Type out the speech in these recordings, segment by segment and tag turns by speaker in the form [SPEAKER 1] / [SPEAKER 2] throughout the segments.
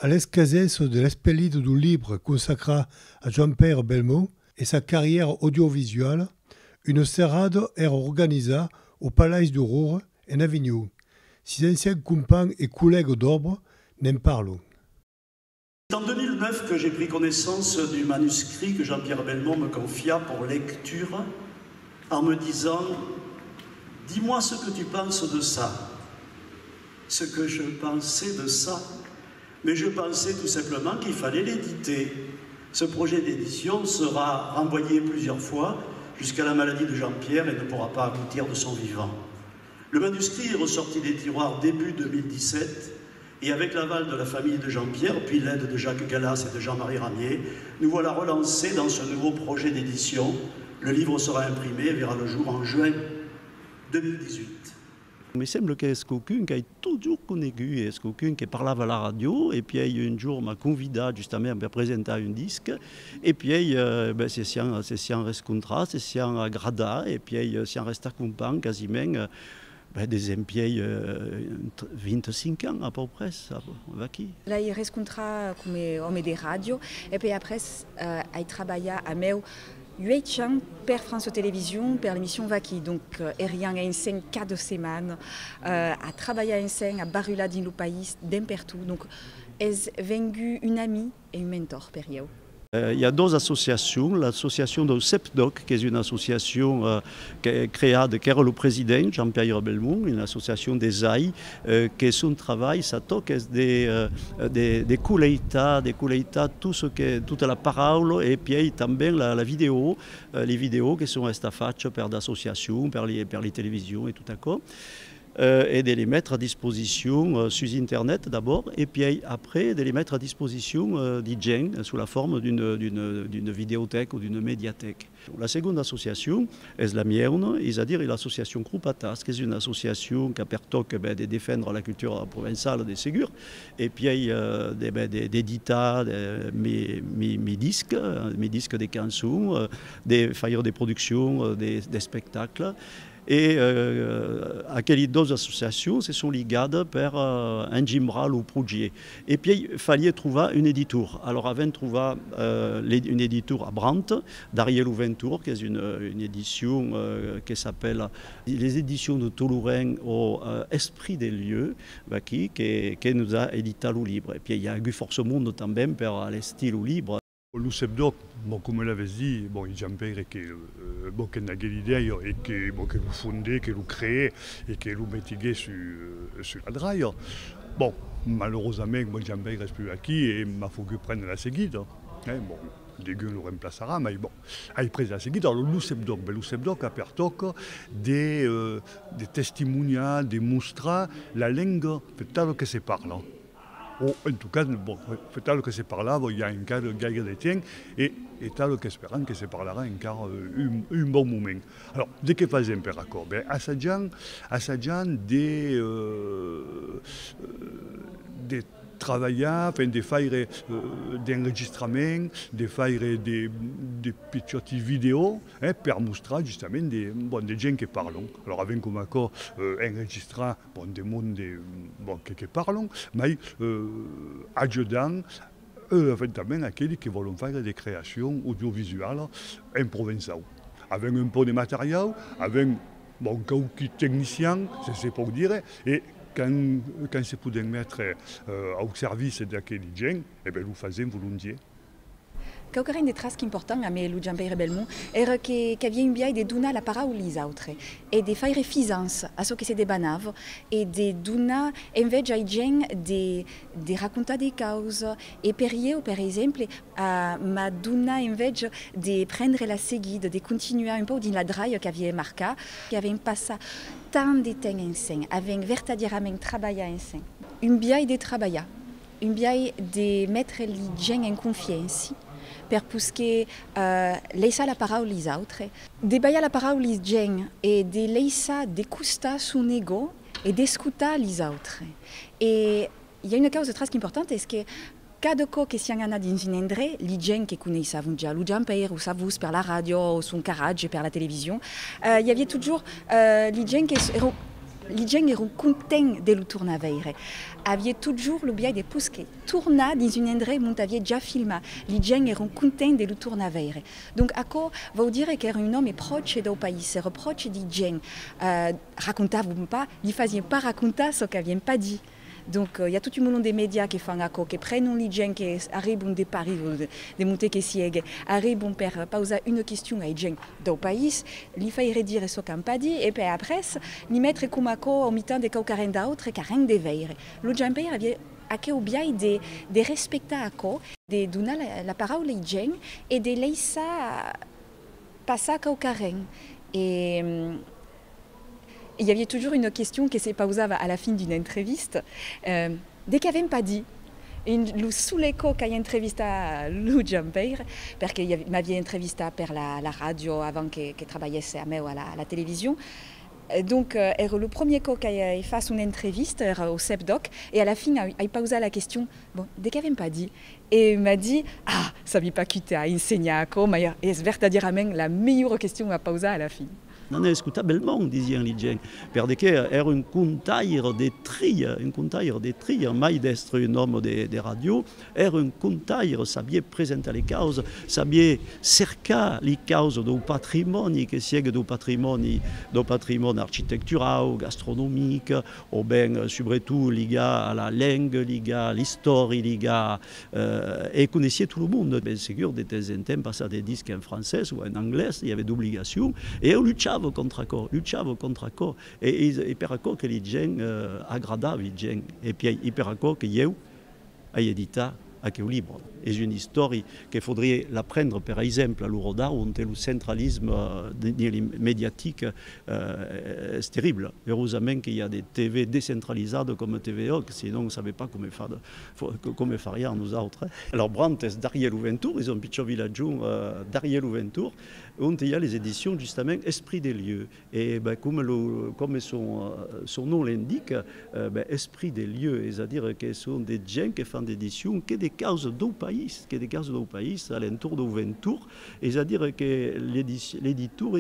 [SPEAKER 1] À l'escasez de l'Espelide du Libre consacra à Jean-Pierre Belmont et sa carrière audiovisuelle, une serrade era organisée au Palais du Roure en Avignon. Ses anciens compagnons et collègues d'Orbre n'en parlent.
[SPEAKER 2] C'est en 2009 que j'ai pris connaissance du manuscrit que Jean-Pierre Belmont me confia pour lecture en me disant « Dis-moi ce que tu penses de ça ». Ce que je pensais de ça, mais je pensais tout simplement qu'il fallait l'éditer. Ce projet d'édition sera renvoyé plusieurs fois jusqu'à la maladie de Jean-Pierre et ne pourra pas aboutir de son vivant. Le manuscrit est ressorti des tiroirs début 2017 et avec l'aval de la famille de Jean-Pierre, puis l'aide de Jacques Gallas et de Jean-Marie Ramier, nous voilà relancés dans ce nouveau projet d'édition. Le livre sera imprimé et verra le jour en juin 2018.
[SPEAKER 3] Il me semble qu'il y a quelqu'un qui a toujours connu, il y a quelqu'un qui parlait à la radio, et puis un jour m'a convidé justement à présenter un disque, et puis c'est si on reste contrat, c'est si on agrada, et puis si on reste accompagné quasiment des empieds 25 ans à peu près, aqui.
[SPEAKER 4] Là, il reste contrat comme homme de radio, et puis après, il travaille à Meu. 8 ans per France Télévisions, per l'émission Vaki. Donc, rien à enseigne 4 semaines, à travailler à enseigne, à barula dans le pays, d'impertout. Donc, est venu une amie et un mentor, période.
[SPEAKER 3] Il y a deux associations. L'association de CEPDOC, qui est une association créée de qui est le président, Jean-Pierre Belmont, une association des AI, qui son travail, ça toque des collecta, toute la parole et puis también la vidéo, les vidéos qui sont faites par l'association, par les télévisions et tout à coup. Et de les mettre à disposition sur Internet d'abord, et puis après de les mettre à disposition d'IGEN sous la forme d'une vidéothèque ou d'une médiathèque. La seconde association est la mienne, c'est-à-dire l'association Krupatas, qui est une association qui a pertoque de défendre la culture provençale des Ségur, et puis d'éditer mes disques des chansons, des failles de production, des spectacles. Et aquelles deux associations se sont ligées par un gimbral ou projet. Et puis il fallait trouver une éditeur. Alors avant de trouver une éditeur à Brandt, d'Ariel Ouventour, qui est une édition qui s'appelle les éditions de Toulouren au Esprit des lieux, qui nous a édité le livre. Et puis il y a eu force monde también per le style libre.
[SPEAKER 5] Le CEPDOC, comme l'avait dit, Jean-Pierre qui n'a pas l'idée et qui l'a fondé, qui l'a créé et qui l'a métigué sur la draille. Bon, malheureusement, Jean-Pierre ne reste plus acquis et il faut que prenne la seguide. Des gueux le remplacera, mais bon, il prend la seguide. Alors le CEPDOC a pertoc des testimonials, des mostras, la langue peut-être que c'est parlant. En tout cas, peut-être que c'est par là, il y a un cas de gagne de temps et tel qu'espérant que c'est parlera encore un bon moment. Alors, dès que faisons un peu raccord, assageant des travailler, des failles d'enregistrement, des failles des petites vidéos, pour montrer justement des gens qui parlent. Alors avec comme accord enregistrant des mondes qui parlent, mais ajudant éventuellement à ceux qui veulent faire des créations audiovisuelles en provençal. Avec un peu de matériel, avec quelques techniciens, c'est pour dire, et quand se peut mettre au service de quel gens, nous faisons volontiers.
[SPEAKER 4] Quelqu'un des traces importantes à Jean-Pierre Belmont era que havia enviado de donar la parole aux autres et de faire fisança a ce que se débanava et de donar en vez ai gens de raconter des causes et per exemple m'a donné en vez de prendre la seguide de continuer un peu dans la draille qu'avait marqué qui avait passé tant de temps ensemble avec verdaderamente travaillé ensemble une biais de travailler une biais de mettre les gens en confiance per que laissar la parole aux autres, débailler la parole aux gens et de laisser d'écouter son ego et d'écouter les autres. Et il y a une cause très importante, c'est que cada cosa que si en a dans un endroit, les gens qui connaissent déjà le Jean-Pierre ou savent par la radio ou son carrage par la télévision, il y avait toujours les gens qui les gens étaient contents de le tourner veire. Aviez toujours le bien de pousser tourner dans une endroit où aviez déjà filmé. Les gens étaient contents de le tourner veire. Donc à quoi va dire qu'il y a un homme proche du pays, reproche des gens, racontaient pas, ils faisaient pas raconter ce qu'ils n'avaient pas dit. Donc il y a tout le monde des médias qui font accord, qui prennent les gens qui arrivent de Paris, des montées qui s'y arrivent pour poser une question à les gens du pays, ils font dire ce qu'ils n'ont pas dit, et puis après, ils mettent comme accord en mettant des cas d'autres qui rien de veire. Le Jamper avait au bien de respecter accord, de donner la parole aux gens et de laisser passer au carré. Et il y avait toujours une question qui s'est posée à la fin d'une entreviste. Dès qu'il n'avait pas dit, sous l'écho qu'il y a entrevisté le Jamper, parce qu'il m'avait entrevisté par la radio avant qu'il travaillait à la télévision. Donc, le premier coup qu'il a fait une entreviste au CEPDOC, et à la fin, il a posé la question, bon, dès qu'il n'avait pas dit, et il m'a dit, ah, ça ne m'a pas quitté à enseigner à quoi, mais c'est verdaderament la meilleure question à poser à la fin.
[SPEAKER 3] Non escuta belmont, diziam li gent, perché era un contaire de tria, mai d'estre un homme de radio, era un contaire, sabia presentare le cause, sabia cercar le cause del patrimoni, che siega del patrimoni architectural, gastronomique, o ben, soprattutto, liga alla langue, liga all'historia, liga, e conoscia tout le monde. Ben sûr, de temps en temps, passava des disques en français ou en anglais, il y avait d'obligation, et on luchava contre accord, et per accord que les gens agradaven les gens, et puis per accord que io ai edita aquel livre. És una història que faudrait l'apprendre, per exemple, a l'Euroda, on le centralisme médiatique est terrible. Heureusement qu'il y a des TV décentralisées comme TVO, sinon on ne savait pas comment faire nous autres. Alors Brandt est derrière l'Ouventour, ils ont un petit village derrière l'Ouventour, où il y a les éditions justement Esprit des lieux. Et ben, comme son nom l'indique, Esprit des lieux, c'est-à-dire que ce sont des gens qui font des éditions que des causes du pays, à l'entour de Ventour, et c'est-à-dire que l'éditeur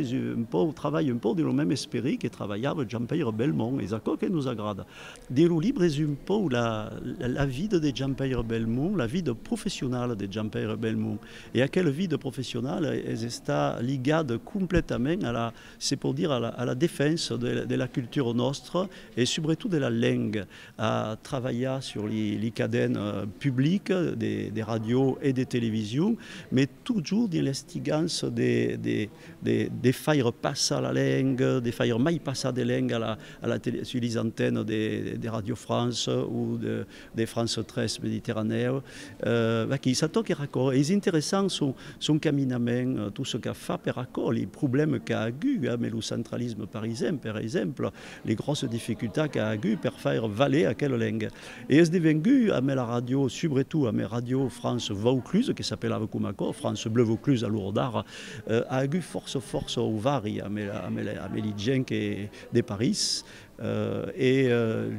[SPEAKER 3] travaille un peu dans le même esprit que travaillait Jean-Pierre Belmont, et c'est ça qui nous agrade. Dans le livre, c'est un peu la vie de Jean-Pierre Belmont, la vie de professionnel de Jean-Pierre Belmont, et à quelle vie de professionnel elle est liée complètement c'est pour dire à la défense de la culture nostre, et surtout de la langue, à travailler sur les cadennes publiques, des radios et des télévisions, mais toujours dans l'estigance de faire passer la langue, de faire mai passer des langues sur les antennes de Radio France ou de France 13 Méditerranée, qui s'attaquent à raccord. Et c'est intéressant son caminament, tout ce qu'a fait par raccord, les problèmes qu'a eu, mais le centralisme parisien, par exemple, les grosses difficultés qu'a eu pour faire valer à quelle langue. Et est devenu à la radio, surtout à Radio France Vaucluse, qui s'appelle Avecumacor, France Bleu Vaucluse à Lourdard, a eu force au vari, à les gens de Paris. Et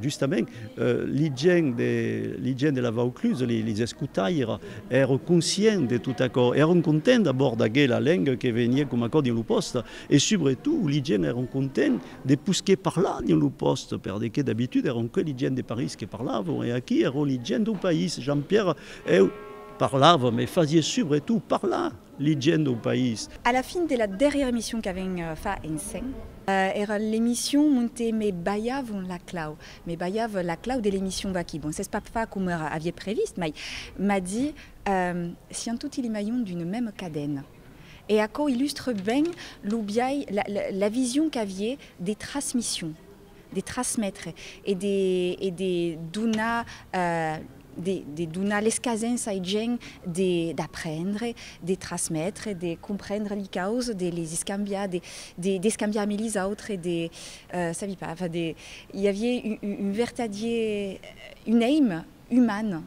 [SPEAKER 3] justement, les gens de la Vaucluse, les escutaires, étaient conscients de tout accord, étaient contents d'abord de la langue qui venait comme accord dans le poste, et surtout, les gens étaient contents de pousser par là dans le poste, parce que d'habitude, étaient que les gens de Paris qui parlaient, et ici, étaient les gens du pays. Jean-Pierre parlava, mais faisait surtout parler les gens du pays.
[SPEAKER 4] À la fin de la dernière émission qu'avait fait en scène, era l'émission montée mais Bayav la clau. Mais Bayav la clau de l'émission Baki. Bon, c'est pas comme aviez prévu, mais m'a dit si en tout il est d'une même cadenne. Et à quoi illustre bien la vision qu'aviez des transmissions, des transmettre et des duna. De donner l'escasens ai gens d'apprendre, de transmettre, de comprendre les causes, de les escambiar, d'escambiar avec les autres, savez pas, enfin, il y avait une aim humaine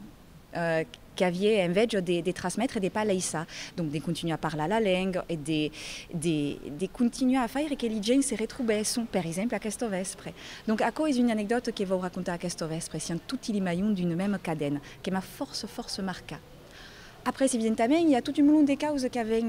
[SPEAKER 4] qui avait envie de transmettre et de parler ça. Donc de continuer à parler la langue et de continuer à faire que les gens se retrouvent, par exemple, à questo vespre. Donc à quoi est une anecdote que je vais vous raconter à questo vespre, c'est tout les maillons d'une même cadenne, qui m'a force marquée. Après, evidentment, il y a tout un monde de causes qui avaient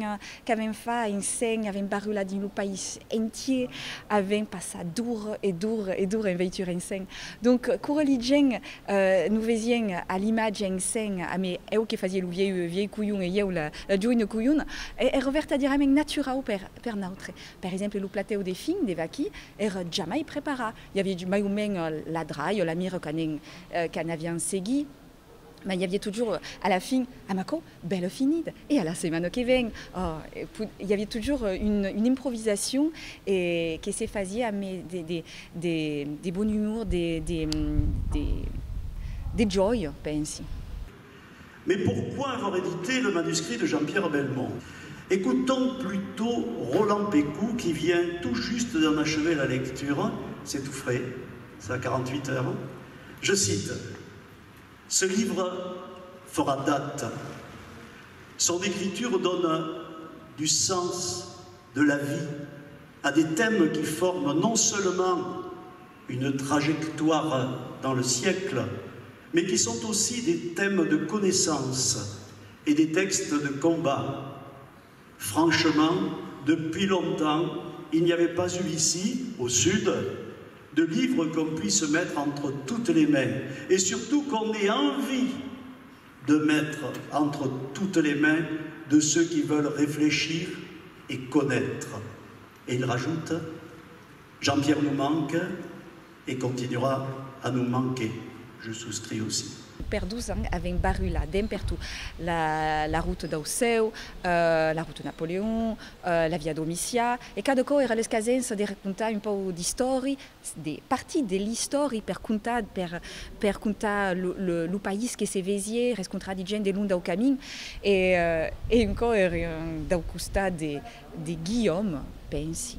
[SPEAKER 4] fait enseigne, avaient barulé dans le pays entier, avaient passé dur en voiture enseigne. Donc, quand religion nous faisions à l'image enseigne, mais eux qui faisaient le vieil couillon et la joie couillon, est verdaderement naturel pour nous. Par exemple, le plateau des filles, des vaquilles, est jamais préparé. Il y avait du maïoumeng, la draille, la mire qu'on avait segui. Mais il y avait toujours à la fin, Amako, belle finide. Et à la semaine qui vient, il y avait toujours une improvisation et qui s'est faisait avec des bons humours, des joys, pense.
[SPEAKER 2] Mais pourquoi avoir édité le manuscrit de Jean-Pierre Belmont? Écoutons plutôt Roland Pécou qui vient tout juste d'en achever la lecture. C'est tout frais, c'est à 48 heures. Je cite. Ce livre fera date. Son écriture donne du sens, de la vie, à des thèmes qui forment non seulement une trajectoire dans le siècle, mais qui sont aussi des thèmes de connaissance et des textes de combat. Franchement, depuis longtemps, il n'y avait pas eu ici, au Sud, de livres qu'on puisse mettre entre toutes les mains et surtout qu'on ait envie de mettre entre toutes les mains de ceux qui veulent réfléchir et connaître. Et il rajoute, Jean-Pierre nous manque et continuera à nous manquer. Je souscris aussi.
[SPEAKER 4] Per 12 ans, avait barulé d'un partout. La route d'Ausseu, la route de Napoléon, la via Domitia. Et cada cosa era l'escasenza de raccontar un po' di storie, des parties de l'histoire per contar le pays che si vesia, raccontar di gente lungo dal cammino. E ancora era dal costado de Guillaume, pensi.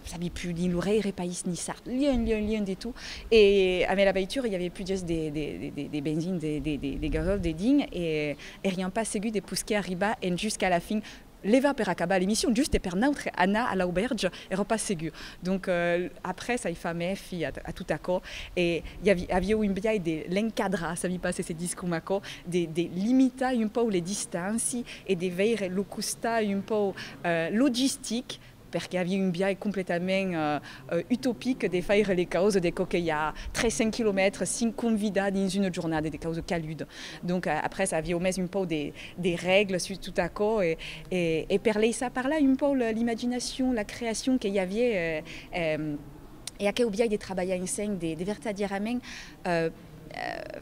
[SPEAKER 4] Ça n'avait plus ni l'oreille, pays ni ça. Lien de tout. Et à la voiture, il y avait plus juste des benzines, des gasoles, des dignes, et rien pas ségu de pousser à riba et jusqu'à la fin. Leva per acabar l'émission, juste per notre Anna à l'auberge, et repas ségur. Donc après, ça y fait mes filles à tout accord. Et il y avait une biais de l'encadra, ça m'y passait ces discours macro, de limiter un peu les distances et de veiller le costa un peu logistique. Parce qu'il y avait une biais complètement utopique de faire les causes de qu'il y a 35 km, 5 convidats dans une journée, des causes caludes. Donc après, ça avait au moins un peu des règles sur tout à coup et parler ça par là, un peu l'imagination, la création qu'il y avait et à quel biais de travailler en scène, de verdaderement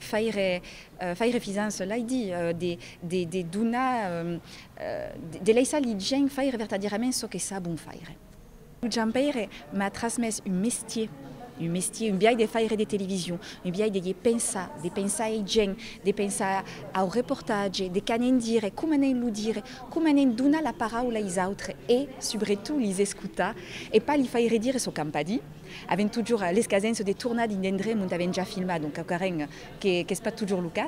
[SPEAKER 4] faire efficience là il dit des duna de laisser les gens faire verdaderamente ce que ça bon faire. Jean-Pierre m'a transmis un métier, un biais de faire des télévisions, un biais de penser ai gens, de penser au reportage, de canen dire, comment le dire, comment donner la parole aux autres et surtout les écouter et pas les faire dire ce qu'on pas dit. Avec toujours l'escasenza de tournades in Dendre, on avait déjà filmé, donc qui n'est pas toujours le cas.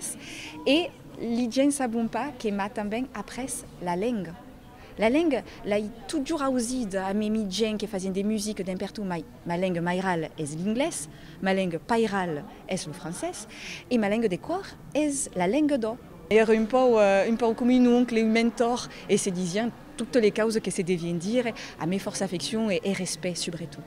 [SPEAKER 4] Et les gens ne savent pas que m'a também après la langue. La langue, là, toujours aussi à mes gens qui faisaient des musiques d'un partout. Ma langue maïrale est l'anglais, ma langue païrale est le français, et ma langue de corps est la langue d'eau. Il y a un peu comme un oncle, un mentor, et se disaient toutes les causes que se deviennent dire à mes forces affection et respect surtout.